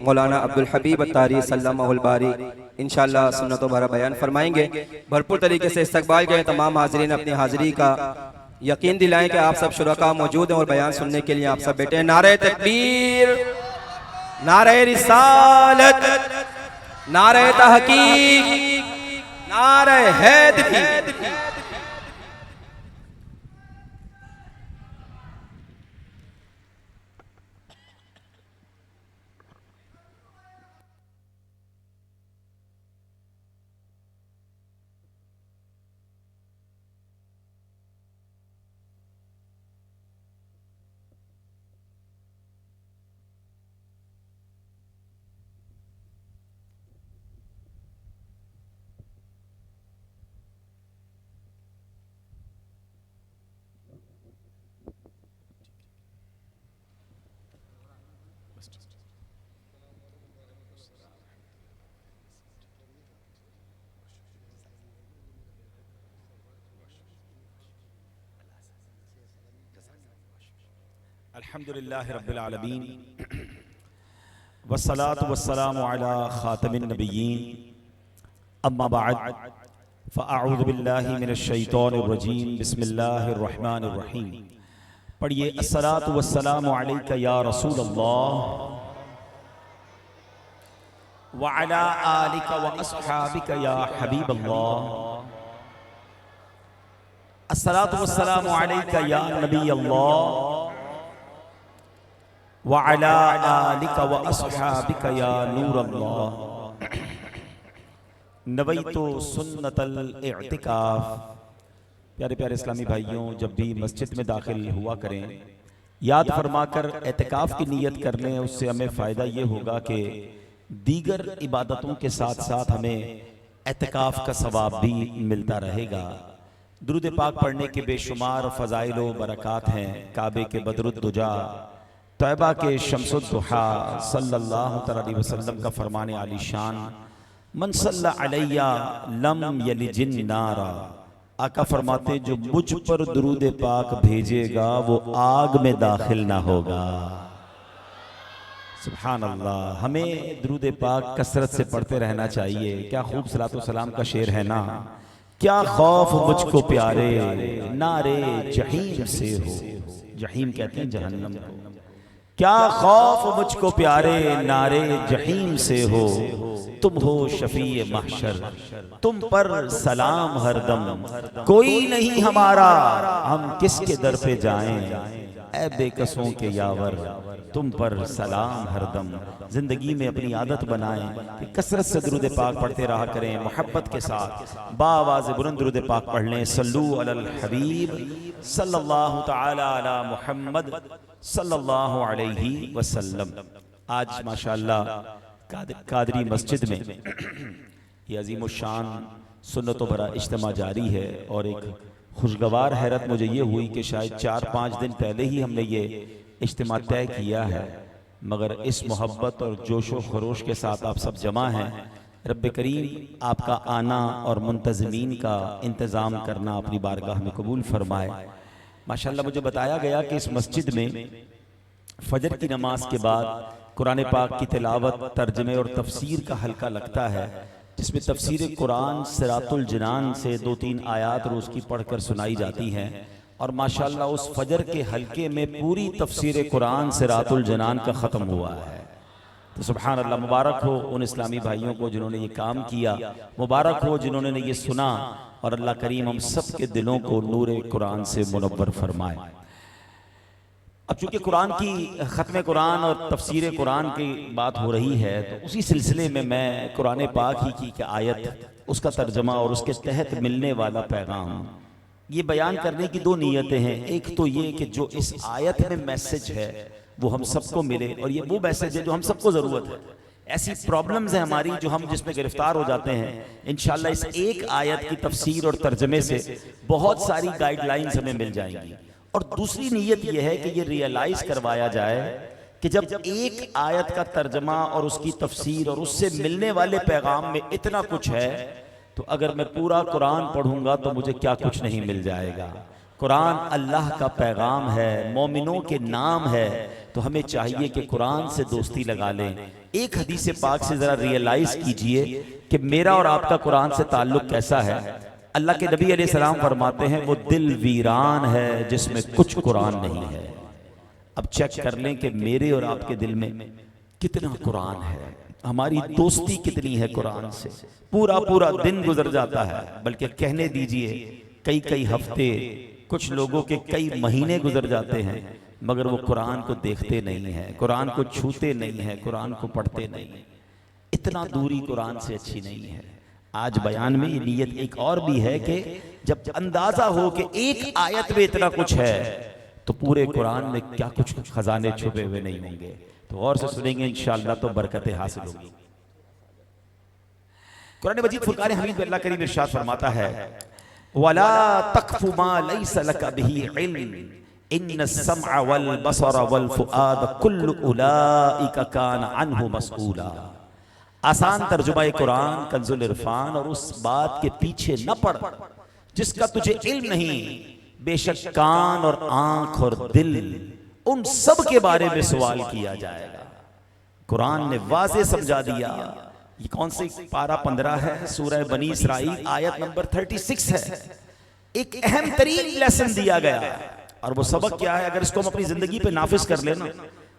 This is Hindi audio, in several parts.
मौलाना अब्दुल हबीब अत्तारी सल्लल्लाहुल बारी इंशाअल्लाह सुन्नतों भरा बयान फरमाएंगे। भरपूर तरीके से इस्तकबाल करें। तमाम हाज़रीन अपनी हाज़िरी का यकीन दिलाएं कि आप सब शुरका मौजूद हैं और बयान सुनने के लिए आप सब बैठे हैं। नारे तकबीर, नारे रिसालत, नारे तहकीक, नारे हैदरी। अल्हम्दुलिल्लाहि रब्बिल आलमीन वस्सलातु वस्सलामु अला खातमिन नबिय्यीन अम्मा बअद फ़अऊज़ु बिल्लाहि मिनश शैतानिर रजीम बिस्मिल्लाहिर रहमानिर रहीम। पढ़िए अस्सलातु वस्सलामु अलैका या रसूल अल्लाह व अला आलिका व अस्हाबिका या हबीब अल्लाह। अस्सलातु वस्सलामु अलैका या नबी अल्लाह व अला आलिका व अस्हाबिका या नूर अल्लाह। नवैतु सुन्नतल इअ्तिकाफ। प्यारे प्यारे इस्लामी भाइयों, जब भी मस्जिद में दाखिल हुआ करें याद फरमाकर एतिकाफ की नीयत कर लें। उससे हमें फ़ायदा ये होगा कि दीगर इबादतों के साथ साथ हमें एतिकाफ का सवाब भी मिलता रहेगा। दुरूद पाक पढ़ने के बेशुमार फ़ज़ाइल व बरक़ात हैं। काबे के बदरुद्दुजा, तैबा के शम्सुद्दुहा सल्लल्लाहु अलैहि वसल्लम का फरमाने आली शान, मन सल्ला अलैया लम यलिजिन नारा। आका फरमाते जो मुझ पर दुरूद पाक भेजेगा वो आग में दाखिल ना होगा। सुभान अल्लाह। हमें दुरूद पाक कसरत से पढ़ते रहना चाहिए। क्या खूब सलातो सलाम का शेर है ना, क्या खौफ मुझको प्यारे नारे जहीम से हो। जहीम कहते हैं जहन्नम को। क्या खौफ मुझको प्यारे नारे जहीम से हो, तुम हो शफीए महशर, तुम पर सलाम हरदम, कोई नहीं हमारा हम किसके दर पे जाएं, ऐ बेकसों के यावर तुम पर सलाम हरदम। जिंदगी में अपनी आदत बनाएं कि कसरत से दुरूद पाक पढ़ते रहा करें। मोहब्बत के साथ बाआवाज़ बुलंद दुरूद पाक पढ़ लें। सल्लू अलल हबीब सल्लल्लाहु तआला अला मुहम्मद सल्लल्लाहु अलैहि वसल्लम। आज माशाअल्लाह कादरी मस्जिद में ये अजीम शान सुन्नतों भरा इज्तिमा जारी है। और एक खुशगवार हैरत मुझे ये हुई कि शायद 4-5 दिन पहले ही हमने ये इज्तिमा तय किया है, मगर इस मोहब्बत और जोश व खरोश के साथ आप सब जमा हैं। रब्बे करीम आपका आना और मुंतज़मीन का इंतज़ाम करना अपनी बारगाह में कबूल फरमाए। माशाअल्लाह मुझे बताया गया कि इस मस्जिद में फजर की नमाज के बाद कुरान पाक की तिलावत, तर्जमे और तफसीर का हल्का लगता है, जिसमें तफसीर कुरान सिरातुल जिनान से 2-3 आयात रोज़ की पढ़कर सुनाई जाती हैं। और माशाअल्लाह उस फजर के हल्के में पूरी तफसीर कुरान सिरातुल जिनान का ख़त्म हुआ है। तो सुभान अल्लाह, मुबारक हो उन इस्लामी भाइयों को जिन्होंने ये काम किया, मुबारक हो जिन्होंने ये सुना। और अल्लाह करीम हम सब के दिलों को नूरे कुरान से मुनव्वर फरमाए। अब चूंकि कुरान की ख़त्म कुरान और तफसीर कुरान की बात हो रही है, तो उसी सिलसिले में मैं कुरान पाक ही की आयत, उसका तर्जमा और उसके तहत मिलने वाला पैगाम ये बयान करने की 2 नीयतें हैं। एक तो ये कि जो इस आयत में मैसेज है वो हम सबको मिले, और ये वो मैसेज है जो हम सबको ज़रूरत है। ऐसी प्रॉब्लम्स हैं हमारी जो हम जिसमें गिरफ्तार हो जाते हैं। इंशाअल्लाह इस एक आयत की तफसीर और तर्जमे से बहुत सारी गाइडलाइंस हमें मिल जाएंगी। और दूसरी नीयत यह है कि ये रियलाइज करवाया जाए कि जब एक आयत का तर्जमा और उसकी तफसीर और उससे मिलने वाले पैगाम में इतना कुछ है, तो अगर मैं पूरा कुरान पढ़ूंगा तो मुझे क्या कुछ नहीं मिल जाएगा। कुरान अल्लाह का पैगाम है, मोमिनों के नाम है, तो हमें चाहिए कि कुरान से दोस्ती लगा लें। एक हदीस पाक से जरा रियलाइज कीजिए कि मेरा और आपका कुरान से ताल्लुक कैसा है। अल्लाह के नबी अलैहिस्सलाम फरमाते हैं वो दिल वीरान है जिसमें कुछ कुरान नहीं है। अब चेक कर लें कि मेरे और आपके दिल में कितना कुरान है, हमारी दोस्ती कितनी है कुरान से। पूरा पूरा दिन गुजर जाता है, बल्कि कहने दीजिए कई कई हफ्ते, कुछ लोगों के कई महीने गुजर जाते हैं, मगर वो कुरान को देखते नहीं हैं, कुरान को छूते नहीं हैं, कुरान को पढ़ते नहीं हैं। इतना दूरी कुरान से अच्छी नहीं है। आज बयान में ये नीयत एक और भी है कि जब अंदाजा हो कि एक आयत में इतना कुछ है, तो पूरे कुरान में क्या कुछ खजाने छुपे हुए नहीं होंगे। तो गौर से सुनेंगे इंशाअल्लाह तो बरकतें हासिल होगी। कुरान मजीद फुरकान हमीद में अल्लाह करीम इरशाद फरमाता है, वला तक़फ़ु मा लैसा लका बिही इल्म इन्नस-समअ वल बसर वल फुआद कुल्लु उलाइका कान अन्हु मसऊला। आसान तर्जुमा कुरान कंजुल इरफान, और उस बात के पीछे न पड़ जिसका तुझे इल्म नहीं, बेशक कान और आंख और दिल उन सब के बारे में सवाल किया जाएगा। कुरान ने वाज़े समझा दिया। ये कौन सी पारा 15 है, सूरह बनी इसराइल आयत नंबर 36 है। एक अहम तरीन लेसन दिया गया, और वो सबक क्या है, अगर इसको हम अपनी जिंदगी पे नाफिज कर लेना,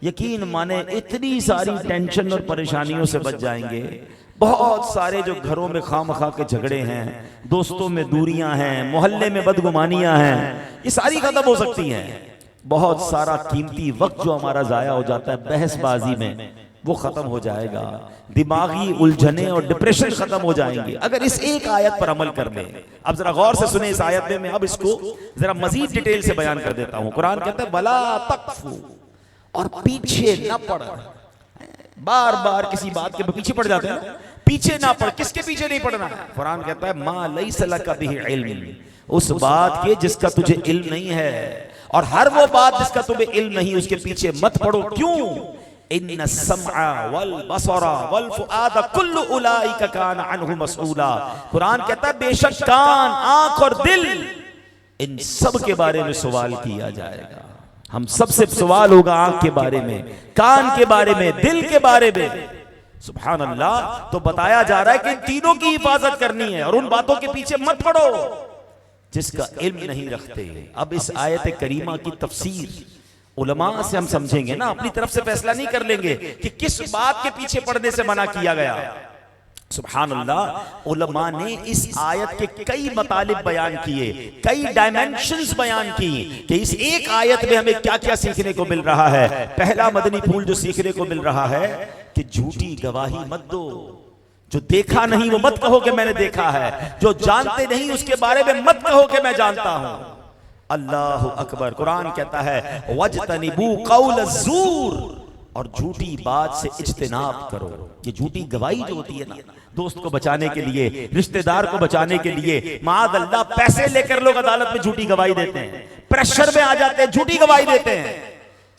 यकीन माने इतनी सारी टेंशन और परेशानियों से बच जाएंगे। बहुत सारे जो घरों में खामखा के झगड़े हैं, दोस्तों में दूरियां हैं, मोहल्ले में बदगुमानियां हैं, ये सारी खत्म हो सकती हैं। बहुत सारा कीमती वक्त जो हमारा जाया हो जाता है बहसबाजी में, वो खत्म हो जाएगा। दिमागी उलझने और डिप्रेशन खत्म हो जाएंगे अगर इस एक आयत पर अमल कर ले। अब जरा गौर से सुने इस आयत में, मैं अब इसको जरा मजीद डिटेल से बयान कर देता हूं। कुरान कहता है वला तक़फ़ु, और पीछे न पड़। बार बार किसी बात के पीछे पड़ जाते हैं, पीछे ना पड़। किसके पीछे नहीं पड़ना? कुरान कहता है मा लैसा लका बिही इल्म, उस बात के जिसका तुझे इल्म नहीं है, और हर वो बात जिसका तुम्हें इल्म नहीं उसके पीछे मत पड़ो। क्यों? इन्नस-समअ वल बसर वल फुआद कुल्लु उलाइका कान अन्हु मसऊला। कुरान कहता है बेशक कान, आंख और दिल, इन सब के बारे में सवाल किया जाएगा। हम सबसे सवाल होगा आंख के बारे में, कान के बारे में, दिल के बारे में। सुभान अल्लाह। तो बताया जा रहा है कि इन तीनों की हिफाजत करनी है, और उन बातों के पीछे मत पड़ो जिसका इल्म नहीं रखते। अब इस आयत करीमा की तफसीर उलमा से हम समझेंगे ना, अपनी तरफ से फैसला नहीं कर लेंगे कि किस बात के पीछे पड़ने से मना किया गया। सुभान अल्लाह। उलमा ने इस आयत के कई मतालिब बयान किए, कई डायमेंशंस बयान की कि इस एक आयत में हमें क्या क्या सीखने को मिल रहा है। पहला मदनी फूल जो सीखने को मिल रहा है कि झूठी गवाही मत दो। जो देखा नहीं वो मत कहो कि मैंने देखा है, जो जानते नहीं उसके बारे में मत कहो कि मैं जानता हूं। अल्लाह अकबर। कुरान कहता है वजतनिबू कौल ज़ूर, और झूठी बात से इज्तिनाब करो। ये झूठी गवाही जो होती है ना, दोस्त को बचाने के लिए, रिश्तेदार को बचाने के लिए, माद अल्लाह पैसे लेकर लोग अदालत में झूठी गवाही देते हैं, प्रेशर में आ जाते हैं, झूठी गवाही देते हैं।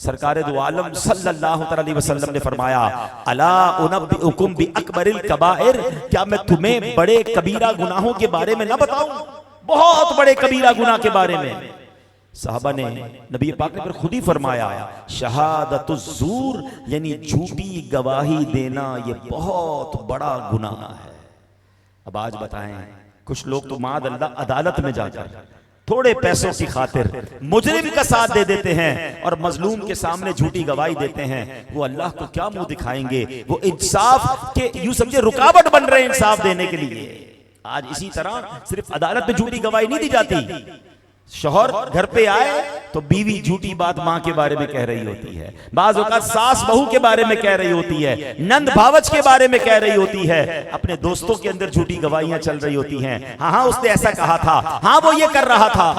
सरकारे दो आलम सल्लल्लाहु अलैहि वसल्लम ने फरमाया अला उनब्बिउकुम बि अकबरिल कबाइर, क्या मैं तुम्हें बड़े कबीरा गुनाहों के बारे में ना बताऊं? बहुत बड़े कबीरा गुनाह के बारे में। साहबा ने, नबी पाक ने फिर खुद ही फरमाया शहादतुज़्ज़ूर, यानी झूठी गवाही देना ये बहुत बड़ा गुनाह है। अब आज बताएं, कुछ लोग तो माद अल्लाह अदालत में जाकर थोड़े पैसों की खातिर मुजरिम का साथ दे देते हैं और मजलूम के सामने झूठी गवाही देते हैं। वो अल्लाह को क्या मुंह दिखाएंगे? वो इंसाफ के यूं समझे रुकावट बन रहे हैं इंसाफ देने के लिए। आज इसी तरह सिर्फ अदालत में झूठी गवाही नहीं दी जाती। शौहर घर पे आए तो बीवी झूठी बात मां के बारे में कह रही होती है, बाज़ औक़ात सास बहू के बारे में कह रही होती है, नंद भावच के बारे में कह रही होती है, अपने दोस्तों के अंदर झूठी गवाहियां चल रही होती हैं। हाँ उसने ऐसा कहा था, हाँ वो ये कर रहा था।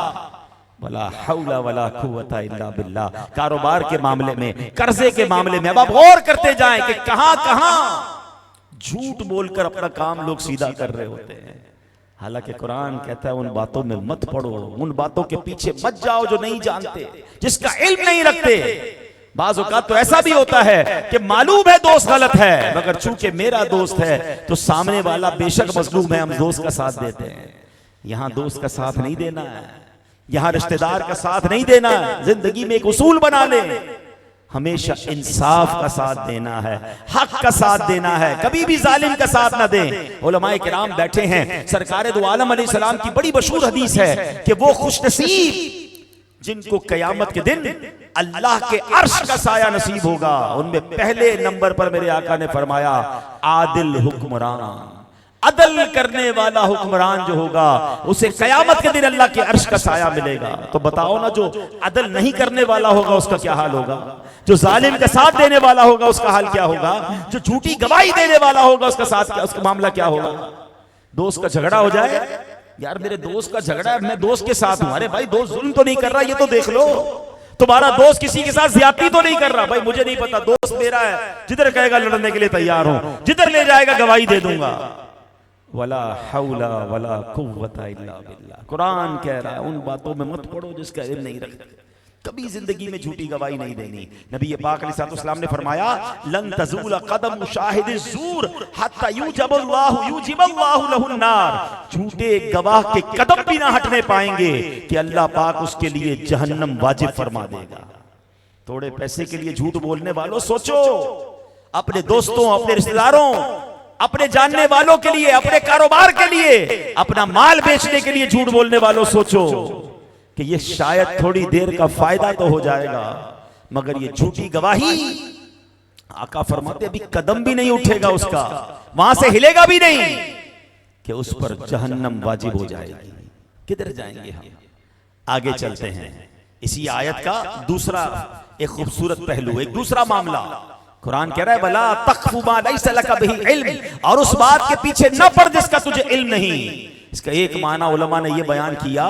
वला हौला वला कुव्वता इल्ला बिल्लाह। कारोबार के मामले में, कर्जे के मामले में अब आप गौर करते जाएं कि कहां कहां झूठ बोलकर अपना काम लोग सीधा कर रहे होते हैं। हालांकि कुरान कहता है उन बातों में मत पड़ो, उन बातों के पीछे मत जाओ जो नहीं जानते, जिसका इल्म नहीं रखते। बाज़ औक़ात तो ऐसा भी होता है कि मालूम है दोस्त गलत है, मगर चूंकि मेरा दोस्त है तो सामने वाला बेशक मजलूम है, हम दोस्त का साथ देते हैं। यहां दोस्त का साथ नहीं देना है, यहां रिश्तेदार का साथ नहीं देना, जिंदगी में एक उसूल बना ले, हमेशा इंसाफ का साथ देना है, हक का साथ देना है, कभी भी जालिम का साथ ना दें। उलमाए किराम बैठे हैं, सरकार दो आलम अलैहिस्सलाम की बड़ी मशहूर हदीस है कि वो खुशनसीब जिनको कयामत के दिन अल्लाह के अर्श का साया नसीब होगा, उनमें पहले नंबर पर मेरे आका ने फरमाया आदिल हुक्मरान, अदल करने वाला हुक्मरान जो होगा उसे कयामत के दिन अल्लाह के अर्श का साया मिलेगा। तो बताओ ना, जो अदल नहीं करने वाला होगा उसका क्या हाल होगा, जो जालिम का साथ देने वाला होगा उसका हाल क्या होगा, जो झूठी गवाही देने वाला होगा उसका साथ क्या, उसका मामला क्या होगा। दोस्त का झगड़ा हो जाए, यार मेरे दोस्त का झगड़ा है, मैं दोस्त के साथ हूं, अरे भाई दोस्त जुल्म तो नहीं कर रहा, ये तो देख लो, तुम्हारा दोस्त किसी के साथ ज्यादती तो नहीं कर रहा, भाई मुझे नहीं पता, दोस्त मेरा है, जिधर कहेगा लड़ने के लिए तैयार हूं, जिधर ले जाएगा गवाही दे दूंगा। वला हौला वला कुव्वता इल्ला बिल्लाह, कुरान कह रहा है उन बातों में मत पड़ो जिसका इल्म नहीं रखते, कभी जिंदगी में झूठी गवाही नहीं देनी। नबी पाक अलैहिस्सलाम ने फरमाया लन तज़ूल कदम शाहिद ज़ूर हत्ता युजिबल्लाहु लहुन नार, झूठे गवाह के कदम भी ना हटने पाएंगे कि अल्लाह पाक उसके लिए जहन्नम वाजिब फरमा देगा। थोड़े पैसे के लिए झूठ बोलने वालों सोचो, अपने दोस्तों, अपने रिश्तेदारों, अपने जानने वालों के लिए, अपने कारोबार के लिए, अपना माल बेचने के लिए झूठ बोलने वालों सोचो कि ये शायद थोड़ी देर का फायदा तो हो जाएगा, मगर ये झूठी गवाही, आका फरमाते अभी कदम भी नहीं उठेगा उसका, वहां से हिलेगा भी नहीं कि उस पर जहन्नम वाजिब हो जाएगी। किधर जाएंगे हम? आगे चलते हैं। इसी आयत का दूसरा एक खूबसूरत पहलू, एक दूसरा मामला, कुरान कह रहा है वला तख्फु मा लैसा लका बिही इल्म, और उस बात के पीछे न पड़ जिसका तुझे इल्म नहीं। इसका एक माना उलमा ने यह बयान किया,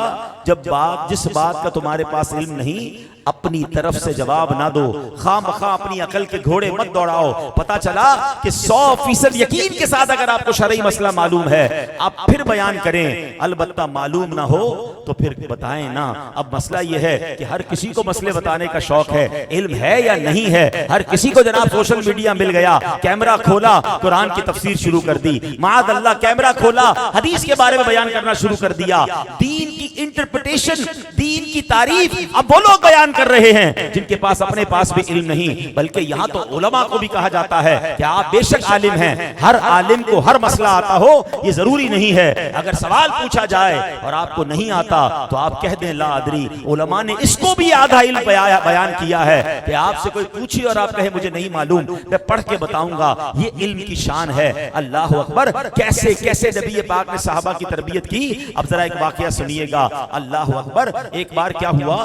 जब जिस बात का तुम्हारे पास इल्म नहीं, अपनी तरफ से जवाब ना दो, खामखा अपनी अकल के घोड़े मत दौड़ाओ। पता चला कि 100% यकीन के साथ अगर आपको शरई मसला मालूम है, आप फिर बयान करें, अलबत्ता मालूम ना हो तो फिर बताएं ना। अब मसला यह है कि हर किसी को मसले बताने का शौक है, इल्म है या नहीं है, हर किसी को जनाब सोशल मीडिया मिल गया, कैमरा खोला, कुरान की तफसीर शुरू कर दी, माद अल्लाह कैमरा खोला, हदीस के बारे में बयान करना शुरू कर दिया, दीन की इंटरप्रिटेशन, दीन की तारीफ अब वो लोग बयान कर रहे हैं जिनके पास अपने पास भी इल्म नहीं। बल्कि यहां तो उलमा को भी कहा जाता है कि आप बेशक आलिम हैं, हर आलिम को हर मसला आता हो ये जरूरी नहीं है। अगर सवाल पूछा जाए और आपको नहीं आता तो आप कह दें ला अदरी। उलमा ने इसको भी आधा इल्म बयान किया है कि आपसे कोई पूछे और आप कहे मुझे नहीं मालूम, मैं पढ़ के बताऊंगा, ये इल्म की शान है। अल्लाह अकबर, कैसे कैसे नबी पाक ने सहाबा की तरबियत की। अब जरा एक वाकया सुनिएगा। अल्लाह अकबर, एक बार क्या हुआ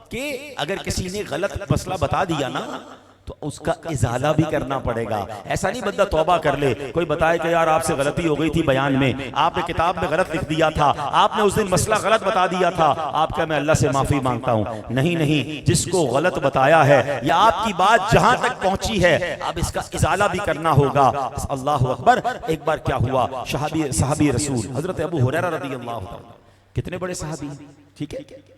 कि अगर किसी ने गलत मसला बता दिया ना तो उसका इजाला भी करना पड़ेगा। ऐसा नहीं बंदा तौबा कर ले, कोई बताए कि यार आपसे गलती हो गई थी बयान में, आपने किताब में गलत लिख दिया था, आपने उस दिन मसला गलत बता दिया था, आपका मैं अल्लाह से माफी मांगता हूं। नहीं नहीं, जिसको गलत बताया है या आपकी बात जहां तक पहुंची है अब इसका इजाला भी करना होगा। अल्लाह अकबर, एक बार क्या हुआ, सहाबी रसूल हजरत अबू हुरैरा रज़ियल्लाहु अन्हु, कितने बड़े सहाबी, ठीक है,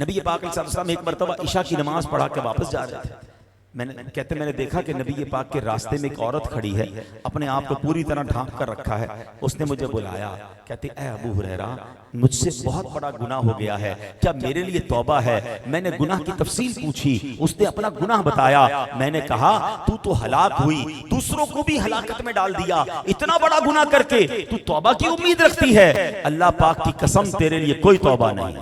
नबी पाक सल्लल्लाहु अलैहि वसल्लम एक मरतबा इशा की नमाज पढ़ा के वापस जा रहे थे। मैंने देखा कि नबी पाक के रास्ते में एक औरत खड़ी है, अपने आप को पूरी तरह ढांक कर रखा है। उसने मुझे बुलाया, कहती ऐ अबू हुरैरा, मुझसे बहुत बड़ा गुनाह हो गया है, क्या मेरे लिए तौबा है? मैंने गुनाह की तफसील पूछी, उसने अपना गुनाह बताया। मैंने कहा तू तो हलाक हुई, दूसरों को भी हलाकत में डाल दिया, इतना बड़ा गुनाह करके तू तौबा की उम्मीद रखती है? अल्लाह पाक की कसम, तेरे लिए कोई तौबा नहीं।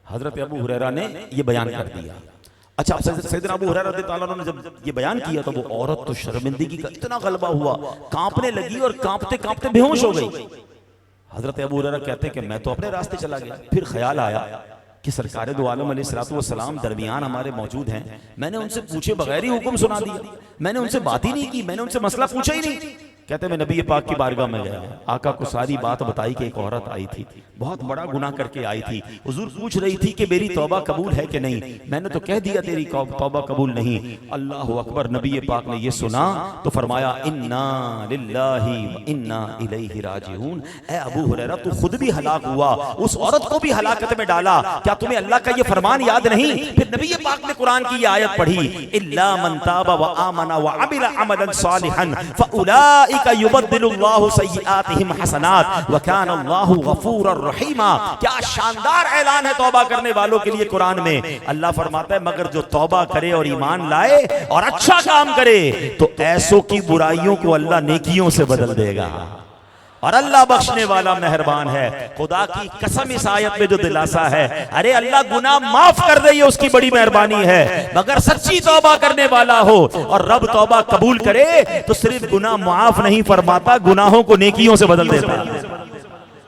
हजरत अबू हुरैरा ने यह बयान कर दिया। अच्छा, सैयदना अबू हुरैरा रज़ियल्लाहु अन्हु ने जब ये बयान किया तो वो औरत तो शर्मिंदगी का इतना गलबा हुआ, कांपने लगी और कांपते कांपते बेहोश हो गई। हजरत अबू हुरैरा कहते हैं कि मैं तो अपने रास्ते चला गया। फिर ख्याल आया कि सरकार दो आलम अलैहिस्सलातु वस्सलाम दरमियान हमारे मौजूद हैं, मैंने उनसे पूछे बगैर ही हुक्म सुना दिया, मैंने उनसे बात ही नहीं की, मैंने उनसे मसला पूछा ही नहीं। कहते मैं नबी पाक की बारगाह में गया, आका को सारी बात बताई कि एक औरत आई थी, बहुत बड़ा गुनाह करके आई थी, हुजूर पूछ रही थी कि मेरी तौबा कबूल है कि नहीं। मैंने तो कह दिया तेरी तौबा कबूल नहीं। अल्लाह अकबर, नबी पाक ने ये सुना तो फरमाया इन्ना लिल्लाहि व इन्ना इलैहि राजिऊन। ऐ अबू हुरैरा, तू खुद भी हलाक हुआ, उस औरत को भी हलाकत में डाला, क्या तुम्हें अल्लाह का ये फरमान याद नहीं? फिर नबी पाक ने कुरान की ये आयत पढ़ी, इल्ला मन ताबा व आमना व अमिला अमलन सालिहन फउलाइका उलाइका युबद्दिलुल्लाहु सय्यिआतिहिम हसनात व काना अल्लाहु गफूरर रहीमा। क्या शानदार ऐलान है तौबा करने वालों के लिए कुरान में। अल्लाह फरमाता है मगर जो तौबा करे और ईमान लाए और अच्छा काम करे तो ऐसों की बुराइयों को अल्लाह नेकियों से बदल देगा और अल्लाह बख्शने वाला मेहरबान है। खुदा की कसम इस आयत में जो दिलासा है, अरे अल्लाह गुनाह माफ कर दे ये उसकी बड़ी मेहरबानी है, मगर सच्ची तौबा करने वाला हो और रब तौबा कबूल करे तो सिर्फ गुनाह माफ नहीं फरमाता, गुनाहों को नेकियों से बदल देता है।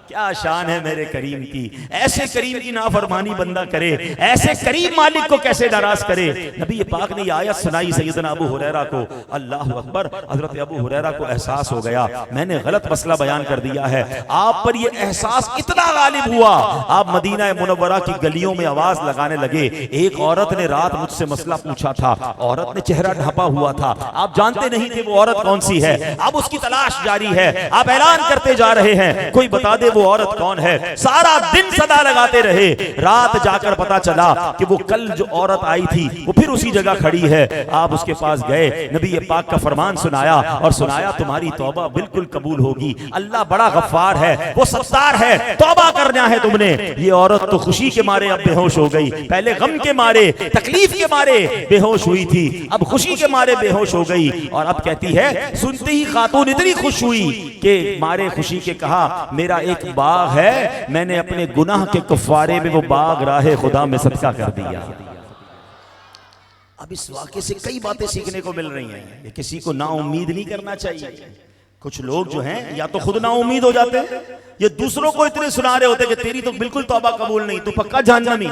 क्या शान है मेरे करीम की। ऐसे करीम की नाफरमानी बंदा करे, ऐसे करीम मालिक को कैसे नाराज करे। नबी पाक ने ये आयत सुनाई सैयदना अबू हुरैरा को, अल्लाह अकबर, हजरत अबू हुरैरा को एहसास हो गया मैंने गलत मसला बयान कर दिया है। आप पर ये एहसास इतना गालिब हुआ, आप मदीना मुनव्वरा की गलियों में आवाज लगाने लगे। एक औरत ने रात मुझसे मसला पूछा था, औरत ने चेहरा ढांपा हुआ था, आप जानते नहीं थे वो औरत कौन सी है, अब उसकी तलाश जारी है, आप ऐलान करते जा रहे हैं कोई बता दे वो औरत कौन है। सारा दिन सदा लगाते रहे, रात जाकर पता चला कि वो कल जो औरत आई थी वो फिर उसी जगह खड़ी है। आप उसके पास गए, नबी पाक का फरमान सुनाया और सुनाया तुम्हारी तौबा बिल्कुल कबूल होगी, अल्लाह बड़ा गफ्फार है, वो सत्तार है, तौबा करना है तुमने। ये औरत तो खुशी के मारे अब बेहोश हो गई, पहले गम के मारे तकलीफ के मारे बेहोश हुई थी, अब खुशी के मारे बेहोश हो गई। और अब कहती है सुनते ही खातून इतनी खुश हुई कि मारे खुशी के कहा मेरा एक बाग है, मैंने अपने गुनाह के कफारे में वो बाग राहे खुदा में सदका कर दिया। अब इस वाक़े से कई बातें सीखने को मिल रही हैं। किसी को ना उम्मीद नहीं करना चाहिए। कुछ लोग जो हैं या तो खुद ना उम्मीद हो जाते हैं, ये दूसरों को इतने सुना रहे होते कि तेरी तो बिल्कुल तौबा कबूल नहीं, तू पक्का जहन्नमी।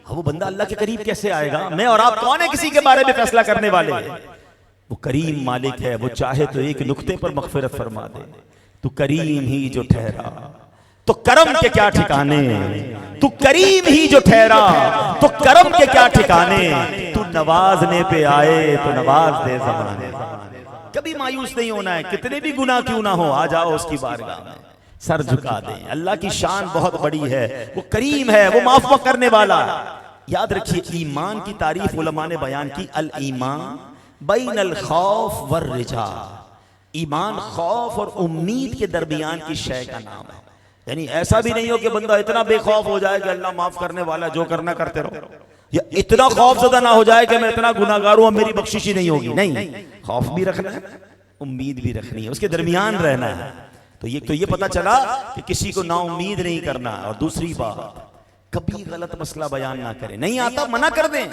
वो बंदा अल्लाह के करीब कैसे आएगा। मैं और आप कौन है किसी के बारे में फैसला करने वाले। वो करीम मालिक है, वो चाहे तो एक नुक्ते पर मगफिरत फरमा दे। तू करीम ही जो ठहरा तो करम के क्या ठिकाने, तू करीम ही जो ठहरा तो करम के क्या ठिकाने, तू नवाजने पे आए तो नवाज दे ज़माने। कभी मायूस नहीं होना है, कितने भी गुनाह क्यों ना हो, आ जाओ उसकी बारगाह में, सर झुका दें। अल्लाह की शान बहुत बड़ी है, वो करीम है, वो माफ करने वाला। याद रखिए ईमान की तारीफ उलमा ने बयान की, अल ईमान बैनल खौफ वर रिजा। ईमान खौफ और उम्मीद के दरमियान की शय का नाम है। यानी ऐसा भी नहीं हो कि बंदा इतना बेखौफ हो जाए कि अल्लाह माफ करने वाला, जो करना करते रहो, या इतना खौफज़दा ना हो जाए कि मैं इतना गुनाहगार हूं मेरी बख्शिश ही नहीं होगी। नहीं, खौफ भी रखना है, उम्मीद भी रखनी है, उसके दरमियान रहना है। तो ये पता चला कि किसी को ना उम्मीद नहीं करना। और दूसरी बात, कभी गलत मसला बयान ना करें, नहीं आता मना कर दें,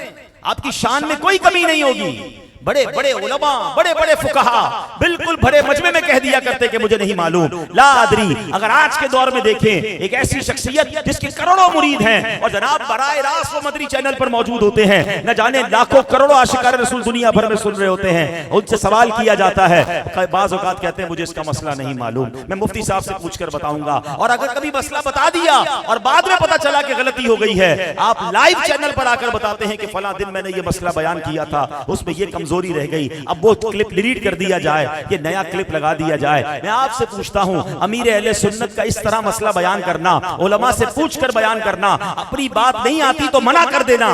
आपकी शान में कोई कमी नहीं होगी। बड़े बड़े उलमा, बड़े बड़े फुकहा बिल्कुल भरे मजमे में कह दिया करते कि मुझे नहीं मालूम, ला अदरी। अगर आज के दौर में देखें एक ऐसी शख्सियत जिसके करोड़ों मुरीद हैं और जनाब बराए रास्त वो मदरी चैनल पर मौजूद होते हैं, न जाने लाखों करोड़ों आशिकार रसूल दुनिया भर में सुन रहे होते हैं, उनसे सवाल किया जाता है, बाज़ औक़ात कहते हैं मुझे इसका मसला नहीं मालूम, मैं मुफ्ती साहब से पूछकर बताऊंगा। और अगर कभी मसला बता दिया और बाद में पता चला कि गलती हो गई है, आप लाइव चैनल पर आकर बताते हैं कि फला दिन मैंने ये मसला बयान किया था, उसमें ये कमजोरी रह गई, अब वो क्लिप डिलीट कर दिया जाए, ये नया क्लिप लगा दिया जाए। मैं आपसे पूछता हूं, अमीर अहले सुन्नत का इस तरह मसला बयान करना, उलमा से पूछकर बयान करना, अपनी बात नहीं आती तो मना कर देना,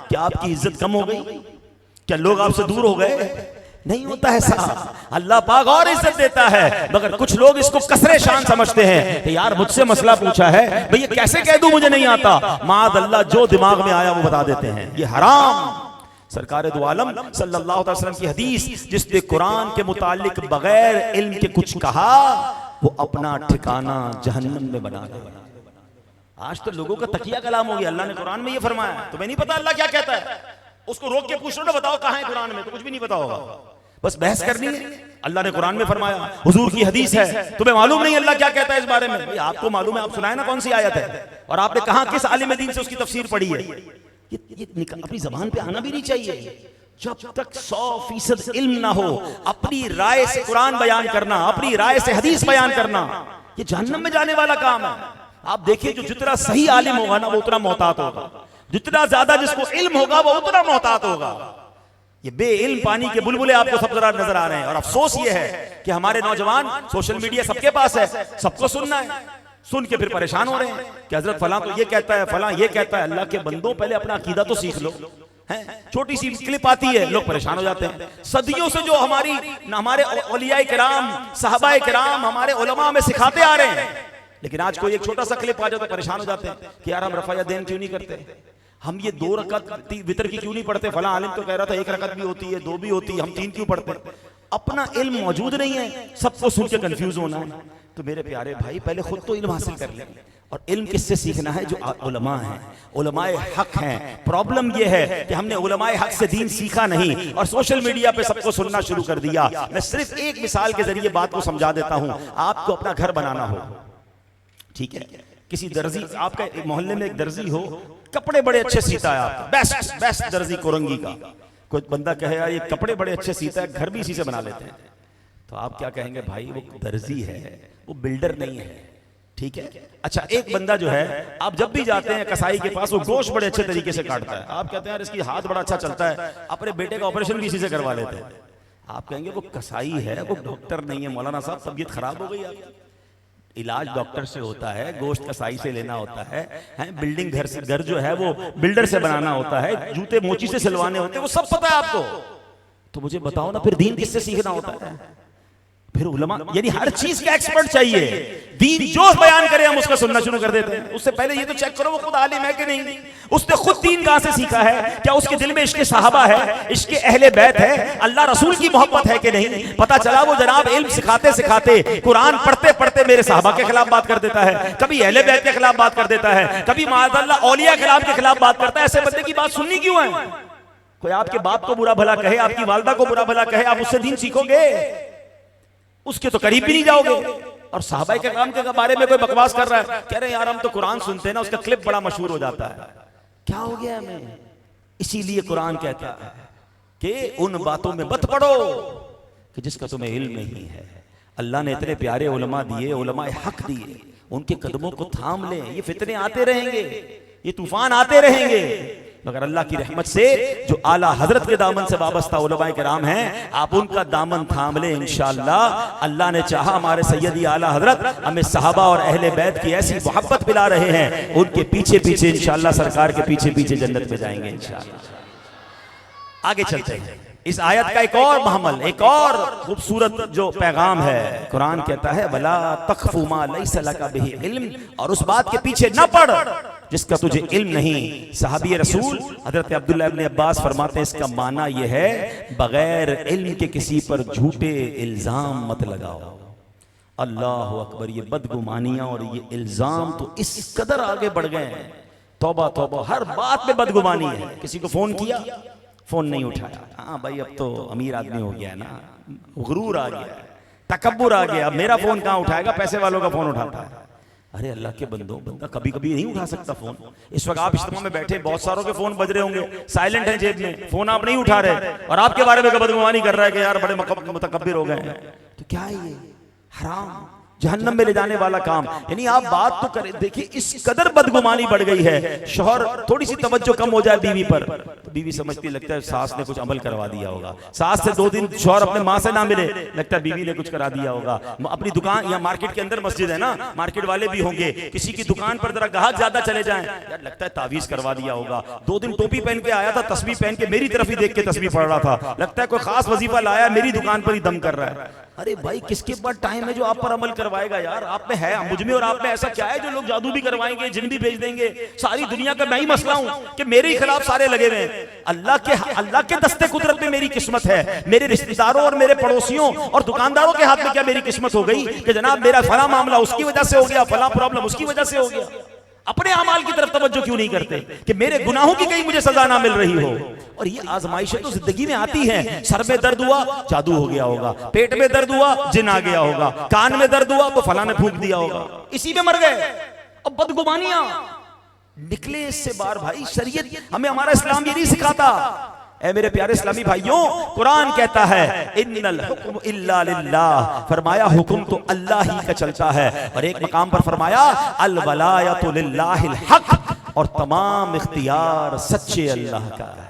क्या आपकी इज्जत कम हो गई? क्या लोग आपसे दूर हो गए? नहीं होता ऐसा। अल्लाह पाक और इज्जत देता है, मगर कुछ लोग इसको कसरे शान समझते हैं कि यार मुझसे मसला पूछा है, भैया कैसे कह दूं मुझे नहीं आता। माद अल्लाह जो दिमाग में आया वो बता देते हैं, ये हराम। सरकार दो आलम सल्लल्लाहु अलैहि वसल्लम की हदीस, जिसने कुरान के मुतालिक बगैर इल्म के कुछ कहा वो अपना ठिकाना जहन्नम में बना दे। आज तो लोगों का तकिया कलाम हो गया। अल्लाह ने कुरान में ये फरमाया, तुम्हें नहीं पता अल्लाह क्या कहता है, उसको रोक के पूछ लो ना, बताओ कहां है कुरान में, तो कुछ भी नहीं पता होगा, बस बहस करनी है। अल्लाह ने कुरान में फरमाया, हुजूर की हदीस है, तुम्हें मालूम नहीं अल्लाह क्या कहता है इस बारे में। आपको मालूम है, आप सुनाए ना कौन सी आयत है, और आपने कहा किस आलिम दीन से उसकी तफसीर पढ़ी है। ये अपनी जबान पे आना भी नहीं चाहिए। जब तक 100% इल्म ना हो, अपनी राय से कुरान बयान करना, अपनी राय से हदीस बयान करना, ये जहन्नम में जाने वाला काम है। आप देखिए, जो जितना सही आलिम होगा ना वो उतना मोहतात होगा, जितना ज्यादा जिसको इल्म होगा वो उतना मोहतात होगा। ये बेइल्म पानी के बुलबुले आपको सब जरा नजर आ रहे हैं। और अफसोस ये है कि हमारे नौजवान, सोशल मीडिया सबके पास है, सबको सुनना है, सुन के फिर परेशान हो रहे हैं कि हजरत फलां तो ये कहता है, फलां ये कहता है। अल्लाह के बंदों, पहले अपना अकीदा तो सीख लो। हैं, छोटी सी क्लिप आती है, लोग परेशान हो जाते हैं। सदियों से जो हमारे औलियाए किराम, सहाबाए किराम, हमारे उलमा में सिखाते आ रहे हैं, लेकिन आज कोई एक छोटा सा क्लिप आ जाए तो परेशान हो जाते हैं कि यार हम रफ़ा देन क्यों नहीं करते, हम ये 2 रकअत वितर की क्यों नहीं पढ़ते, फला आलिम तो कह रहा था 1 रकअत भी होती है, 2 भी होती है, हम 3 क्यों पढ़ते। अपना इल्म मौजूद नहीं है, सबको सुन के कंफ्यूज होना है। तो मेरे प्यारे भाई, पहले खुद तो इल्म हासिल कर लें, और इल्म किससे सीखना है? जो उलमा हैं, उलमाए हक हैं। प्रॉब्लम यह है कि हमने उलमाए हक से दीन सीखा नहीं और सोशल मीडिया पे सबको सुनना शुरू कर दिया। मैं सिर्फ एक मिसाल के जरिए बात को समझा देता हूं। आपको अपना घर बनाना हो, ठीक है, किसी दर्जी, आपका मोहल्ले में एक दर्जी हो, कपड़े बड़े अच्छे सीता है, आपका बेस्ट दर्जी कोरंगी का, कोई बंदा कहे यार ये कपड़े बड़े अच्छे सीता है, घर भी इसी से बना लेते हैं, तो आप क्या कहेंगे? भाई वो दर्जी है, वो बिल्डर नहीं है, ठीक है। अच्छा, एक बंदा जो है, आप जब भी जाते हैं कसाई के पास, वो गोश्त बड़े अच्छे तरीके से काटता है, आप कहते हैं यार इसकी हाथ बड़ा अच्छा चलता है, अपने बेटे का ऑपरेशन भी इसी से करवा लेते हैं। आप कहेंगे वो कसाई है, वो डॉक्टर नहीं है। मौलाना साहब तबीयत खराब हो गई आपकी, इलाज डॉक्टर से होता है, गोश्त कसाई से लेना होता है, बिल्डिंग घर जो है वो बिल्डर से बनाना होता है, जूते मोची से सिलवाने होते हैं, वो सब पता है आपको। तो मुझे बताओ ना, फिर दीन किससे सीखना होता है? फिर उलमा, यानी हर चीज का एक्सपर्ट चाहिए। दीन जो बयान करे हम उसका सुनना शुरू कर देते हैं। उससे पहले ये तो चेक करो वो खुद आलिम है कि नहीं, उसने खुद दीन कहां से सीखा है, क्या उसके दिल में इश्क़ सहाबा है, इश्क़ अहले बैत है, अल्लाह रसूल की मोहब्बत है कि नहीं। पता चला वो जनाब इल्म सिखाते सिखाते, कुरान पढ़ते पढ़ते मेरे सहाबा के खिलाफ बात कर देता है, कभी अहले बैत के खिलाफ बात कर देता है, कभी माअज़ल्लाह औलिया किराम के खिलाफ बात करता है। ऐसे बंदे की बात सुननी क्यों है? कोई आपके बाप को बुरा भला कहे, आपकी वालदा को बुरा भला कहे, आप उससे दीन सीखोगे? उसके तो करीब भी नहीं जाओगे। और सहाबाए किराम के बारे में कोई बकवास कर रहा है, कह रहे हैं यार हम तो कुरान सुनते हैं ना, उसका क्लिप बड़ा मशहूर हो जाता है। क्या हो गया हमें? इसीलिए कुरान कहता है कि उन बातों में मत पढ़ो कि जिसका तुम्हें इल्म नहीं है। अल्लाह ने इतने प्यारे उलमा दिए, उलमाए हक दिए, उनके कदमों को थाम लें। ये फितने आते रहेंगे, ये तूफान आते रहेंगे, मगर अल्लाह की रहमत से जो आला हजरत के दामन से वाबस्ता उलमाए किराम हैं, आप उनका दामन थाम लें इंशाअल्लाह। अल्लाह ने चाहा हमारे सैयदी आला हजरत हमें सहाबा और अहले बैत की ऐसी मोहब्बत पिला रहे हैं, उनके पीछे पीछे इंशाअल्लाह, सरकार के पीछे पीछे जन्नत में जाएंगे इंशाअल्लाह। आगे चलते हैं। इस आयत का एक और महमल, एक और खूबसूरत जो पैगाम है, कुरान कहता है वला तख्फु मा लैसा लका बिही इल्म, और उस बात के पीछे न पड़ जिसका तुझे इल्म नहीं। सहाबी रसूल हजरत अब्दुल्लाह इब्न अब्बास फरमाते हैं इसका माना यह है बगैर इल्म के किसी पर झूठे इल्जाम मत लगाओ। अल्लाह अकबर, ये बदगुमानियां और ये इल्जाम तो इस कदर आगे बढ़ गए हैं, तौबा तौबा, हर बात में बदगुमानी है। किसी को फोन किया, फोन नहीं उठाया, हाँ भाई अब तो अमीर आदमी हो गया है ना, गुरूर आ गया, तकब्बुर आ गया, अब मेरा फोन कहाँ उठाएगा, पैसे वालों का फोन उठाता है। अरे अल्लाह के बंदो, बंदा कभी कभी नहीं उठा सकता फोन। इस वक्त आप इज्तिमा में बैठे, बहुत सारों के फोन बज रहे होंगे, साइलेंट है जेब में, फोन आप नहीं उठा रहे, और आपके बारे में बदगुमानी कर रहा है कि यार बड़े मुतकब्बिर हो गए हैं। तो क्या है ये? हराम, जहन्नम में ले जाने वाला काम। यानी आप बात तो करें, देखिए इस कदर बदगुमानी बढ़ गई है। शौहर थोड़ी सी तवज्जो कम हो जाए बीवी पर, तो बीवी समझती, लगता है सास ने कुछ अमल करवा दिया होगा। सास से 2 दिन शौहर अपने माँ से ना मिले, लगता है बीवी ने कुछ करा दिया होगा। अपनी दुकान या मार्केट के अंदर मस्जिद है ना, मार्केट वाले भी होंगे, किसी की दुकान पर जरा ग्राहक ज्यादा चले जाएं, यार लगता है तावीज करवा दिया होगा। 2 दिन टोपी पहन के आया था, तस्बीह पहन के मेरी तरफ ही देख के तस्बीह पढ़ रहा था, लगता है कोई खास वजीफा लाया, मेरी दुकान पर ही दम कर रहा है। अरे भाई किसके पास टाइम है जो आप पर अमल करवाएगा? यार आप में है, मुझ में और आप में ऐसा क्या है जो लोग जादू भी करवाएंगे, जिन भी भेज देंगे? सारी दुनिया का मैं ही मसला हूं कि मेरे ही खिलाफ सारे लगे हुए हैं। अल्लाह के दस्ते कुदरत में मेरी किस्मत है, मेरे रिश्तेदारों और मेरे पड़ोसियों और दुकानदारों के हाथ में क्या मेरी किस्मत हो गई कि जनाब मेरा फला मामला उसकी वजह से हो गया, फला प्रॉब्लम उसकी वजह से हो गया। अपने अमाल की तरफ तवज्जो क्यों नहीं करते कि मेरे गुनाहों की कहीं मुझे सजा ना मिल रही हो? और ये आजमाइशें तो जिंदगी में आती हैं। सर में दर्द हुआ, जादू हो गया होगा, पेट में दर्द हुआ, जिन आ गया होगा, कान में दर्द हुआ तो फला ने फूंक दिया होगा, इसी में मर गए। अब बदगुमानियां निकले इससे बाहर। भाई शरीयत हमें, हमारा इस्लाम ये नहीं सिखाता। ऐ मेरे प्यारे इस्लामी भाइयों, कुरान कहता है इन्नल हुक्म इल्ला लिल्लाह, फरमाया हुक्म तो अल्लाह ही का चलता है। और एक मकाम पर फरमाया अल वलायतु लिल्लाहिल हक, और तमाम इख्तियार सच्चे अल्लाह का है।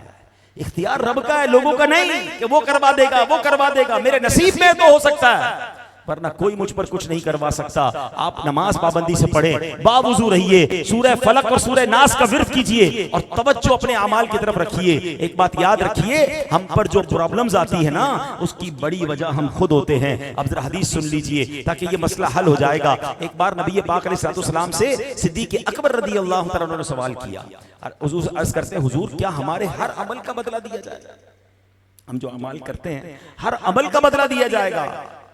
इख्तियार रब का है, लोगों का नहीं कि वो करवा देगा, वो करवा देगा। मेरे नसीब में तो हो सकता है, वरना कोई मुझ पर कुछ नहीं करवा सकता। आप नमाज पाबंदी से पढ़ें, बावुजू रहिए, सूरह फलक और सूरह नास का विर्द कीजिए और तवज्जो अपने अमाल की तरफ रखिए। एक बात याद रखिए, हम पर जो प्रॉब्लम्स आती है ना, उसकी बड़ी वजह हम खुद होते हैं। अब जरा हदीस सुन लीजिए ताकि ये मसला हल हो जाएगा। एक बार नबी पाक अलैहिस्सलाम से सिद्दीक़ अकबर रज़ियल्लाहु तआला अन्हु ने सवाल किया और हुजूर अर्ज करते हैं, हुजूर क्या हमारे हर अमल का बदला दिया जाएगा? हम जो अमल करते हैं हर अमल का बदला दिया जाएगा?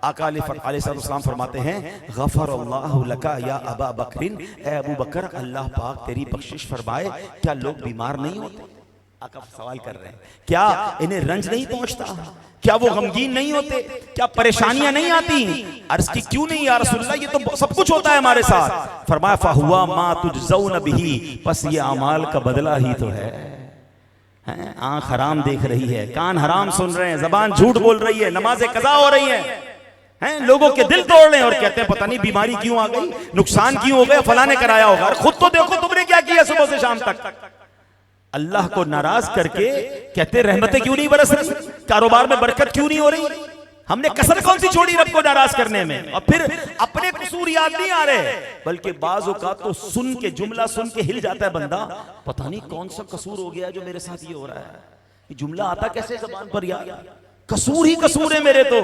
आका अलैहिस्सलाम फरमाते हैं, गफरल्लाहु लका या अबा बकरिन, ए अबू बकर अल्लाह पाक तेरी बख्शिश फरमाए, क्या लोग बीमार नहीं होते? आका सवाल कर रहे हैं, क्या इन्हें रंज नहीं पहुंचता? क्या वो गमगीन नहीं होते? क्या परेशानियां नहीं आती? अर्ज की क्यों नहीं या रसूलल्लाह, ये तो सब कुछ होता है हमारे साथ। फरमाया फहुआ मा तुजज़ौन बिही, बस ये अमाल का बदला ही तो है। आंख हराम देख रही है, कान हराम सुन रहे हैं, जबान झूठ बोल रही है, नमाजें कज़ा हो रही हैं, लोगों के दिल तोड़ रहे हैं और कहते हैं पता नहीं बीमारी क्यों आ गई, नुकसान क्यों हो गया, फला ने कराया होगा। खुद तो देखो तुमने क्या किया सुबह से शाम तक। अल्लाह को नाराज करके कहते रहमतें क्यों नहीं बरस रही, कारोबार में बरकत क्यों नहीं हो रही? हमने कसर कौन सी छोड़ी रब को नाराज करने में? और फिर अपने कसूर याद नहीं आ रहे, बल्कि बाज़ औक़ात तो सुन के, जुमला सुन के हिल जाता है बंदा, पता नहीं कौन सा कसूर हो गया जो मेरे साथ ये हो रहा है। ये जुमला आता कैसे ज़बान पर यार? कसूर ही कसूर है मेरे, तो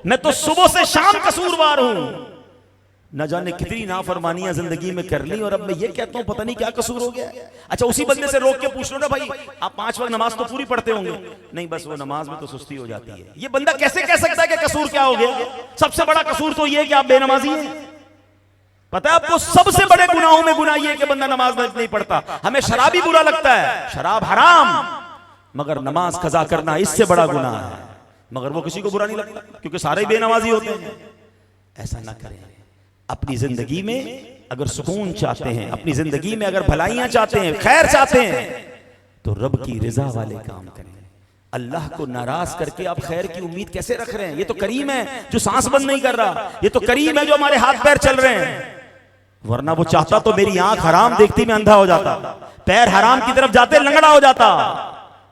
मैं तो सुबह से शाम कसूरवार हूं। न जाने कितनी नाफरमानियां जिंदगी में कर ली और अब मैं ये कहता हूं पता नहीं क्या कसूर हो गया। अच्छा, उसी बंदे से रोक के पूछ लो ना, भाई आप 5 वक्त नमाज तो पूरी पढ़ते होंगे? नहीं, बस वो नमाज में तो सुस्ती हो जाती है। ये बंदा कैसे कह सकता है कि कसूर क्या हो गया? सबसे बड़ा कसूर तो ये कि आप बेनमाजी हैं। पता है आपको, सबसे बड़े गुनाहों में गुनाह ये कि बंदा नमाज नहीं पढ़ता। हमें शराबी बुरा लगता है, शराब हराम, मगर नमाज कज़ा करना इससे बड़ा गुनाह है। मगर वो किसी को बुरा नहीं लगता क्योंकि सारे ही बेनमाजी होते हैं। ऐसा ना करें। अपनी जिंदगी में अगर सुकून चाहते हैं, अपनी जिंदगी में अगर भलाइयां चाहते हैं, खैर चाहते हैं, तो रब की रिजा वाले काम करें। अल्लाह को नाराज करके आप खैर की उम्मीद कैसे रख रहे हैं? ये तो करीम है जो सांस बंद नहीं कर रहा, ये तो करीम है जो हमारे हाथ पैर चल रहे हैं। वरना वो चाहता तो मेरी आंख हराम देखती मैं अंधा हो जाता, पैर हराम की तरफ जाते लंगड़ा हो जाता।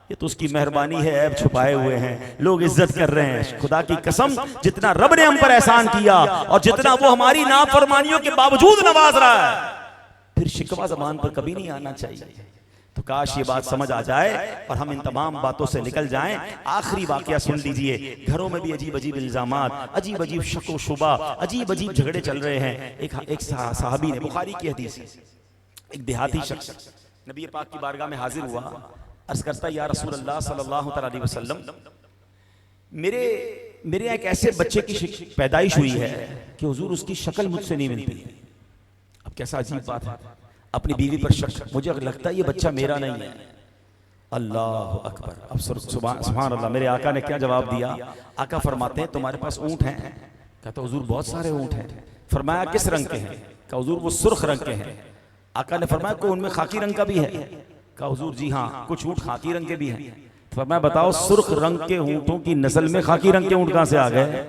ये तो उसकी मेहरबानी है, ऐब छुपाए हुए हैं, लोग इज्जत कर रहे हैं। खुदा की कसम, जितना रब ने हम पर एहसान किया और जितना वो हमारी नाफरमानियों के बावजूद नवाज रहा है, फिर शिकवा ज़बान पर कभी नहीं आना चाहिए। तो काश ये बात समझ आ जाए और हम इन तमाम बातों से निकल जाएं। आखिरी वाकया सुन लीजिए। घरों में भी अजीब अजीब इल्जामात, अजीब अजीब शक व शुबा, अजीब अजीब झगड़े चल रहे हैं। एक साहबी ने, बुखारी की हदीस, एक देहाती शख्स नबी पाक की बारगाह में हाजिर हुआ, अर्ज करता, या रसूल अल्लाह सल्लल्लाहु अलैहि वसल्लम, मेरे एक ऐसे बच्चे की पैदाइश हुई है कि हुजूर उसकी शक्ल मुझसे नहीं मिलती। अब कैसा अजीब बात है, अपनी बीवी पर शक, मुझे लगता है ये बच्चा मेरा नहीं है। अल्लाह अकबर। अब सुभान अल्लाह, मेरे आका ने क्या जवाब दिया? आका फरमाते हैं, तुम्हारे पास ऊंट हैं? कहता हुजूर बहुत सारे ऊंट हैं। फरमाया किस रंग के हैं? कहा हुजूर वो सुर्ख रंग के हैं। आका ने फरमाया कोई उनमें खाकी रंग का भी है? कहा हुजूर जी हाँ, कुछ ऊंट खाकी रंग के भी हैं। फरमाया बताओ सुर्ख रंग के ऊंटों की नस्ल में खाकी रंग के ऊंट कहां से आ गए?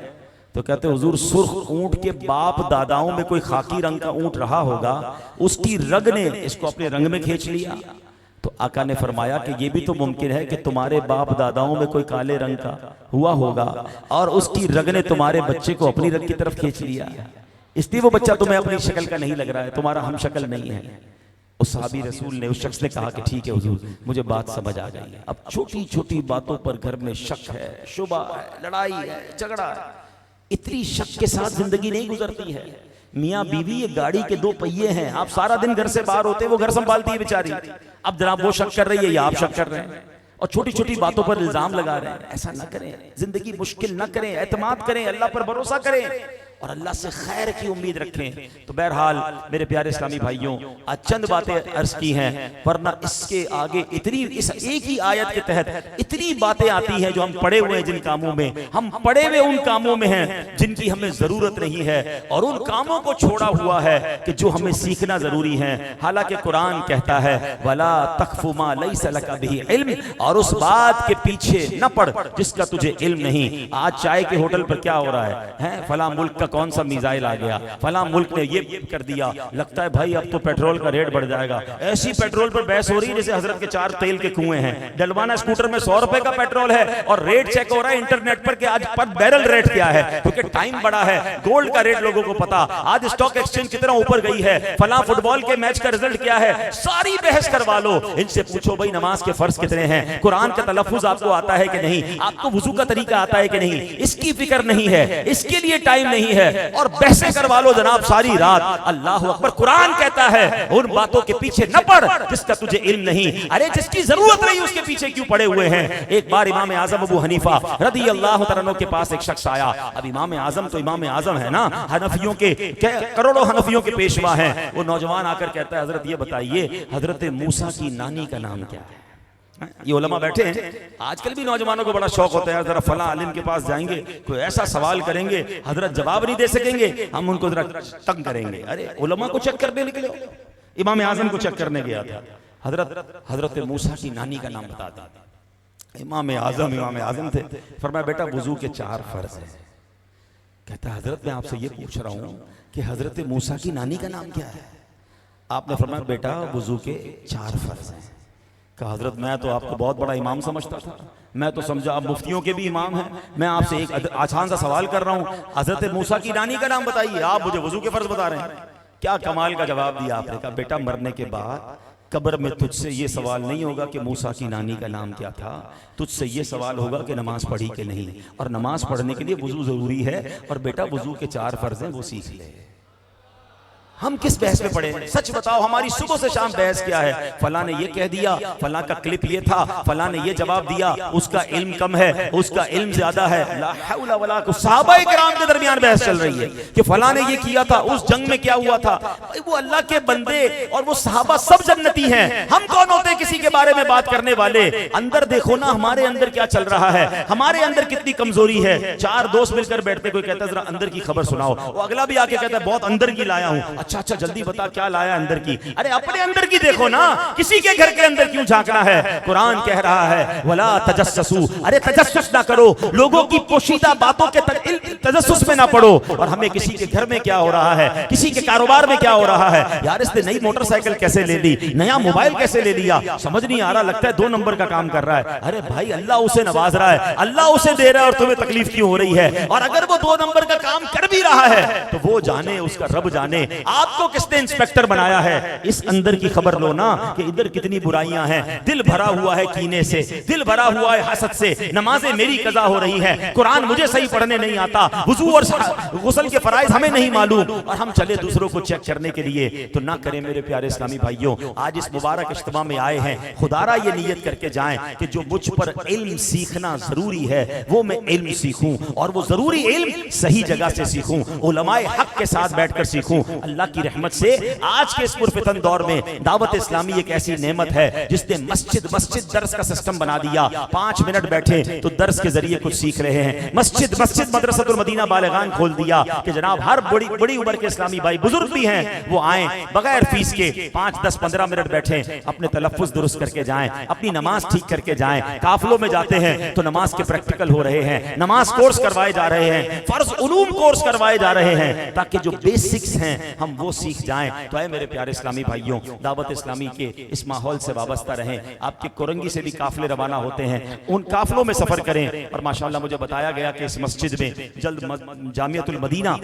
तो कहते हुजूर सुर्ख ऊंट के बाप दादाओं में कोई खाकी रंग का ऊंट रहा होगा, उसकी रग ने इसको अपने रंग में खींच लिया। तो आका ने फरमाया कि ये भी तो मुमकिन है कि तुम्हारे बाप दादाओं में कोई काले रंग का हुआ होगा और उसकी रग ने तुम्हारे बच्चे को अपनी रग की तरफ खींच लिया, इसलिए वो बच्चा तुम्हें अपनी शक्ल का नहीं लग रहा है, तुम्हारा हम शक्ल नहीं है। उस सहाबी रसूल ने, उस शख्स ने कहा कि ठीक है हुजूर, मुझे बात समझ आ गई। अब छोटी छोटी बातों पर घर में शक है, शुबा है, लड़ाई है, झगड़ा है, इतनी शक के साथ जिंदगी नहीं गुजरती है। मियाँ बीवी ये गाड़ी के 2 पहिए हैं, आप सारा दिन घर से बाहर होते, वो घर संभालती है बेचारी। अब जनाब वो शक कर रही है या आप शक कर रहे हैं और छोटी छोटी बातों पर इल्जाम लगा रहे हैं। ऐसा ना करें, जिंदगी मुश्किल ना करें, एतमाद करें, अल्लाह पर भरोसा करें और अल्लाह से खैर की उम्मीद रखें। तो बहरहाल मेरे प्यारे इस्लामी भाइयों, आज चंद बातें अर्ज की हैं, वरना इसके आगे इतनी, इस एक ही आयत के तहत इतनी बातें आती हैं जो हम पड़े हुए हैं, जिन कामों में हम पड़े हुए उन कामों में हैं जिनकी हमें जरूरत नहीं है और उन कामों को छोड़ा हुआ है कि जो हमें सीखना जरूरी है। हालांकि कुरान कहता है वला तख्फु मा लैसा लका बिही इल्म, और उस बात के पीछे न पड़ जिसका तुझे इल्म नहीं। आज चाय के होटल पर क्या हो रहा है? फला मुल्क का कौन सा मिसाइल आ गया, फला मुल्क ने ये कर दिया, लगता है भाई अब तो पेट्रोल का रेट बढ़ जाएगा। ऐसी पेट्रोल पर बहस हो रही है जैसे हजरत के 4 तेल के कुएं हैं। डलवाना स्कूटर में 100 रुपए का पेट्रोल है और रेट चेक हो रहा है इंटरनेट पर कि आज पर बैरल रेट क्या है, क्योंकि टाइम बड़ा है। गोल्ड का रेट लोगों को पता, आज स्टॉक एक्सचेंज कितना ऊपर गई है, फला फुटबॉल के मैच का रिजल्ट क्या है, सारी बहस करवा लो। इनसे पूछो भाई नमाज के फर्ज कितने हैं, कुरान का तलफ्फुज आपको आता है कि नहीं, आपको वुजू का तरीका आता है कि नहीं, इसकी फिक्र नहीं है, इसके लिए टाइम नहीं है, और बहसें करवा लो जनाब सारी रात। अल्लाह अकबर। कुरान कहता है उन बातों के पीछे न पड़ जिसका तुझे इल्म नहीं। अरे जिसकी जरूरत नहीं उसके पीछे क्यों पड़े हुए हैं। एक बार इमाम आजम अबू हनीफा रदी अल्लाह तआला अन्हु के पास एक शख्स आया। अब इमाम आजम तो इमाम आजम है ना, हनफियों के करोड़ों हनफियों के पेशवा हैं। वो नौजवान आकर कहता है हजरत ये बताइए हजरत मूसा की नानी का नाम क्या है। ये उलमा बैठे हैं, आजकल भी नौजवानों को बड़ा शौक होता है जरा फला आलिम के पास जाएंगे, कोई ऐसा सवाल करेंगे हजरत जवाब नहीं दे सकेंगे, हम उनको जरा तंग करेंगे। अरे उलमा को चेक करने निकले, इमाम आजम को चेक करने गया था। हजरत मूसा की नानी का नाम बता दिया। इमाम आजम थे। फरमाया बेटा वुजू के 4 फर्ज हैं। कहता है हजरत मैं आपसे ये पूछ रहा हूँ कि हजरत मूसा की नानी का नाम क्या है। आपने फरमाया बेटा वुजू के 4 फर्ज हैं। कहा हजरत मैं तो आपको बहुत बड़ा इमाम समझता था, मैं तो समझा आप मुफ्तियों के भी इमाम हैं, मैं आपसे एक आसान सा सवाल कर रहा हूँ, हजरत मूसा की नानी का नाम बताइए, आप मुझे वुजू के फर्ज बता रहे हैं। क्या कमाल का जवाब दिया आपने। कहा बेटा मरने के बाद कब्र में तुझसे ये सवाल नहीं होगा कि मूसा की नानी का नाम क्या था, तुझसे ये सवाल होगा कि नमाज पढ़ी कि नहीं, और नमाज पढ़ने के लिए वुजू जरूरी है, और बेटा वुजू के 4 फर्ज हैं वो सीख ले। हम किस बहस में पड़े हैं, सच बताओ। हमारी सुबह से शाम बहस क्या है, फला ने ये कह दिया, फला का क्लिप ये था, फला ने ये जवाब दिया, उसका इल्म कम है, उसका इल्म ज्यादा है। ला हौला वला कुव्वता। सहाबा किराम के दरमियान बहस चल रही है कि फला ने ये किया था, उस जंग में क्या हुआ था। भाई वो अल्लाह के बंदे और वो सहाबा सब जन्नती हैं, हम कौन होते हैं किसी के बारे में बात करने वाले। अंदर देखो ना हमारे अंदर क्या चल रहा है, हमारे अंदर कितनी कमजोरी है। 4 दोस्त मिलकर बैठते, कोई कहता है जरा अंदर की खबर सुनाओ, वो अगला भी आके कहता है बहुत अंदर की लाया हूं। अच्छा जल्दी बता क्या लाया अंदर की। अरे अपने अंदर की देखो ना, किसी के घर के अंदर क्यों झांकना है। कुरान कह रहा है वला तजस्सुसू, अरे तजस्सुस ना करो, लोगों की पोशीदा बातों के तजस्सुस में ना पड़ो। और हमें किसी के घर में क्या हो रहा है, किसी के कारोबार में क्या हो रहा है, यार इसने नई मोटरसाइकिल कैसे ले ली, नया मोबाइल कैसे ले लिया, समझ नहीं आ रहा, लगता है 2 नंबर का काम कर रहा है। अरे भाई अल्लाह उसे नवाज रहा है, अल्लाह उसे दे रहा है, और तुम्हें तकलीफ क्यों हो रही है। और अगर वो 2 नंबर का काम कर भी रहा है तो वो जाने, उसका रब जाने। आपको किसने इंस्पेक्टर बनाया है, इस अंदर की खबर लो ना कि इधर कितनी बुराइयां हैं। दिल भरा हुआ है कीने से, दिल भरा हुआ है हसद से, नमाजें मेरी कज़ा हो रही है, कुरान मुझे सही पढ़ने नहीं आता, वुजू और गुस्ल के फराइज हमें नहीं मालूम, और हम चले दूसरों को चेक करने के लिए। तो ना करें मेरे प्यारे इस्लामी भाइयों। आज इस मुबारक इज्तिमा में आए हैं, खुदारा ये नियत करके जाएं कि जो मुझ पर इल्म सीखना जरूरी है वो मैं इल्म सीखूं, और वो जरूरी इल्म सही जगह से सीखूं, उलमाए हक के साथ बैठकर सीखूं। अल्लाह की रहमत से आज के इस पुरफितन दौर में दावत इस्लामी एक ऐसी नेमत है जिसने मस्जिद दर्स का सिस्टम बना दिया। 5 मिनट बैठे तो दर्स के जरिए कुछ सीख रहे हैं। मस्जिद मदरसतुल मदीना बालिगान खोल दिया कि जनाब हर बड़ी उम्र के इस्लामी भाई बुजुर्ग भी हैं, वो आए बगैर फीस के 5, 10, 15 मिनट बैठे, अपने तलफ्फुज दुरुस्त करके जाएं, अपनी नमाज ठीक करके जाएं। काफिलों में जाते हैं तो नमाज के प्रैक्टिकल हो रहे हैं, नमाज कोर्स करवाए जा रहे हैं, फर्ज उलूम कोर्स करवाए जा रहे हैं, ताकि जो बेसिक्स हैं हम वो सीख जाएं। तो है मेरे प्यारे इस्लामी भाइयों, दावत इस्लामी के इस माहौल से वाबस्ता रहें। आपके कोरंगी से भी काफिले रवाना होते हैं, उन काफिलों में सफर करें। और माशाअल्लाह मुझे बताया गया कि इस मस्जिद में जल्द जामियतुल मदीना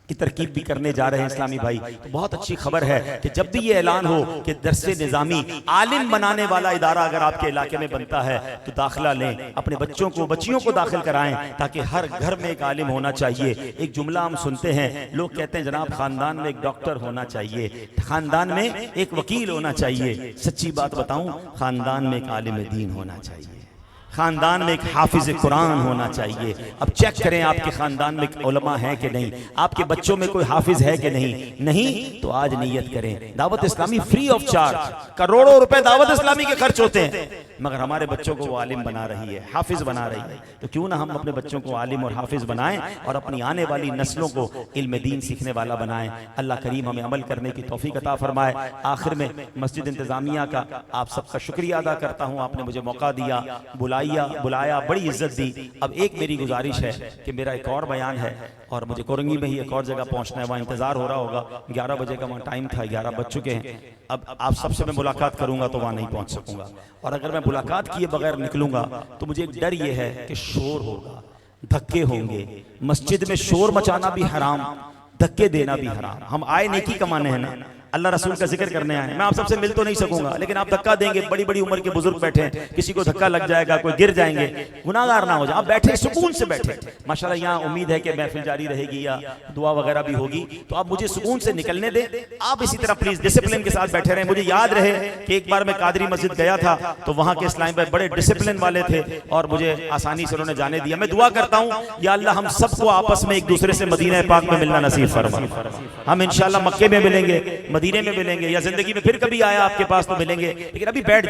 की तरकीब भी करने जा रहे हैं इस्लामी भाई। तो बहुत अच्छी खबर है कि जब भी ये ऐलान हो कि दरसे निज़ामी आलिम बनाने वाला इदारा अगर आपके इलाके में बनता है तो दाखिला लें, अपने बच्चियों को दाखिल कराएं, ताकि हर घर में एक आलिम होना चाहिए। एक जुमला हम सुनते हैं, लोग कहते हैं जनाब खानदान में एक डॉक्टर होना चाहिए, खानदान में एक वकील होना चाहिए। सच्ची बात बताऊं, खानदान में एक आलिम दीन होना चाहिए, खानदान में एक हाफिज कुरान होना चाहिए। अब चेक करें आपके खानदान में उलमा है कि नहीं, आपके बच्चों में कोई हाफिज है कि नहीं तो आज नियत करें। Dawat Islami free of charge, करोड़ों रुपए दावत इस्लामी के खर्च होते हैं, मगर हमारे बच्चों को वो आलिम बना रही है, हाफिज बना रही है। तो क्यों ना हम अपने बच्चों को आलिम और हाफिज बनाएं और अपनी आने वाली नस्लों को इल्म दीन सीखने वाला बनाएं। अल्लाह करीम हमें अमल करने की तौफीक अता फरमाए। आखिर में मस्जिद इंतजामिया का आप सबका शुक्रिया अदा करता हूँ, आपने मुझे मौका दिया, बुलाई बुलाया, बड़ी इज्जत दी। अब एक मेरी गुजारिश है कि मेरा एक और बयान है और मुझे कोरंगी में ही एक और जगह पहुंचना है, वहाँ इंतजार हो रहा होगा, 11 बजे का वहाँ टाइम था, 11 बज चुके हैं। अब आप सबसे मैं मुलाकात करूंगा तो वहाँ नहीं पहुंच सकूंगा, और अगर मैं मुलाकात किए बगैर निकलूंगा तो मुझे एक डर ये है कि शोर होगा, धक्के होंगे। मस्जिद में शोर मचाना भी हराम, धक्के देना भी हराम। हम आए नेकी कमाने हैं ना, अल्लाह रसूल का जिक्र करने आए। मैं आप सबसे मिल तो नहीं सकूंगा, लेकिन आप धक्का देंगे, बड़ी बड़ी उम्र के बुजुर्ग बैठे हैं, किसी को धक्का लग जाएगा, कोई गिर जाएंगे, गुनाहगार ना हो जाए। आप बैठे सुकून से बैठे। माशाल्लाह यहाँ उम्मीद है कि महफिल जारी रहेगी या दुआ वगैरह भी होगी, तो आप मुझे सुकून से निकलने दें। आप इसी तरह प्लीज डिसिप्लिन के साथ बैठे रहें। मुझे याद रहे कि एक बार मैं कादरी मस्जिद गया था तो वहाँ के इस्लाम भाई बड़े डिसिप्लिन वाले थे और मुझे आसानी से उन्होंने जाने दिया। मैं दुआ करता हूँ या अल्लाह हम सबको आपस में एक दूसरे से मदीना पाक में मिलना नसीब फरमा। हम इंशाल्लाह मक्के में मिलेंगे, मदीने में मिलेंगे, या जिंदगी में फिर कभी आया आपके पास तो मिलेंगे, लेकिन अभी बैठ